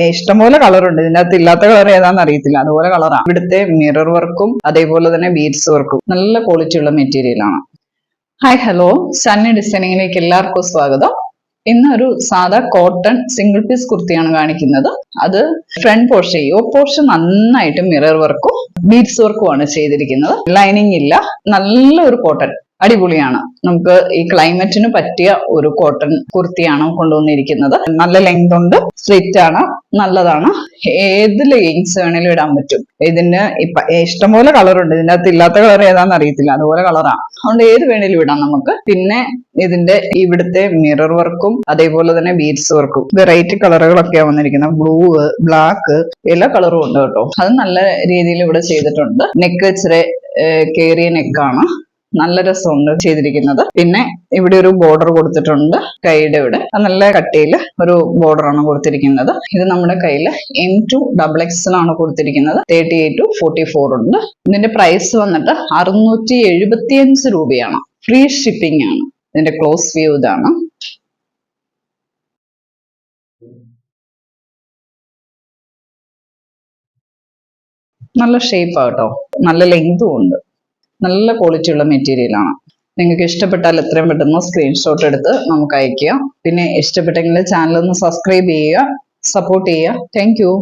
ഇഷ്ടംപോലെ കളർ ഉണ്ട്. ഇതിനകത്ത് ഇല്ലാത്ത കളർ ഏതാണെന്ന് അറിയത്തില്ല, അതുപോലെ കളറാണ്. ഇവിടുത്തെ മിറർ വർക്കും അതേപോലെ തന്നെ ബീഡ്സ് വർക്കും നല്ല ക്വാളിറ്റി ഉള്ള മെറ്റീരിയൽ ആണ്. ഹായ് ഹലോ, സണ്ണി ഡിസൈനിങ്ങിലേക്ക് എല്ലാവർക്കും സ്വാഗതം. ഇന്ന് ഒരു സാധാ കോട്ടൺ സിംഗിൾ പീസ് കുർത്തിയാണ് കാണിക്കുന്നത്. അത് ഫ്രണ്ട് പോർഷൻ, യോക്ക് പോർഷൻ നന്നായിട്ട് മിറർ വർക്കും ബീഡ്സ് വർക്കും ആണ് ചെയ്തിരിക്കുന്നത്. ലൈനിങ് ഇല്ല, നല്ലൊരു കോട്ടൺ, അടിപൊളിയാണ്. നമുക്ക് ഈ ക്ലൈമറ്റിന് പറ്റിയ ഒരു കോട്ടൺ കുർത്തിയാണ് കൊണ്ടുവന്നിരിക്കുന്നത്. നല്ല ലെങ്ത് ഉണ്ട്, സ്ലിറ്റ് ആണ്, നല്ലതാണ്. ഏത് ലെഗിങ്സ് വേണേലും ഇടാൻ പറ്റും. ഇതിന് ഇഷ്ടംപോലെ കളർ ഉണ്ട്. ഇതിനകത്ത് ഇല്ലാത്ത കളർ ഏതാണെന്ന് അറിയത്തില്ല, അതുപോലെ കളറാണ്. അതുകൊണ്ട് ഏത് വേണേലും ഇടാം നമുക്ക്. പിന്നെ ഇതിന്റെ ഇവിടുത്തെ മിറർ വർക്കും അതേപോലെ തന്നെ ബീഡ്സ് വർക്കും വെറൈറ്റി കളറുകളൊക്കെയാണ് വന്നിരിക്കുന്നത്. ബ്ലൂ, ബ്ലാക്ക്, എല്ലാ കളറും ഉണ്ട് കേട്ടോ. അത് നല്ല രീതിയിൽ ഇവിടെ ചെയ്തിട്ടുണ്ട്. നെക്ക് ഇച്ചിരി കേറിയ നെക്കാണ്, നല്ല രസമുണ്ട് ചെയ്തിരിക്കുന്നത്. പിന്നെ ഇവിടെ ഒരു ബോർഡർ കൊടുത്തിട്ടുണ്ട് കൈയുടെ ഇവിടെ, നല്ല കട്ടിയില് ഒരു ബോർഡർ ആണ് കൊടുത്തിരിക്കുന്നത്. ഇത് നമ്മുടെ കയ്യിൽ M2XX ആണ് കൊടുത്തിരിക്കുന്നത്. 38 to 44 ഉണ്ട്. ഇതിന്റെ പ്രൈസ് വന്നിട്ട് 675 രൂപയാണ്. ഫ്രീ ഷിപ്പിംഗ് ആണ്. ഇതിന്റെ ക്ലോസ് വ്യൂ ഇതാണ്. നല്ല ഷേപ്പ് ആട്ടോ, നല്ല ലെങ്തും ഉണ്ട്, നല്ല ക്വാളിറ്റി ഉള്ള മെറ്റീരിയൽ ആണ്. നിങ്ങൾക്ക് ഇഷ്ടപ്പെട്ടാൽ എത്രയും പെട്ടെന്ന് സ്ക്രീൻഷോട്ട് എടുത്ത് നമുക്ക് അയക്കുക. പിന്നെ ഇഷ്ടപ്പെട്ടെങ്കിൽ ചാനൽ ഒന്ന് സബ്സ്ക്രൈബ് ചെയ്യുക, സപ്പോർട്ട് ചെയ്യുക. Thank you.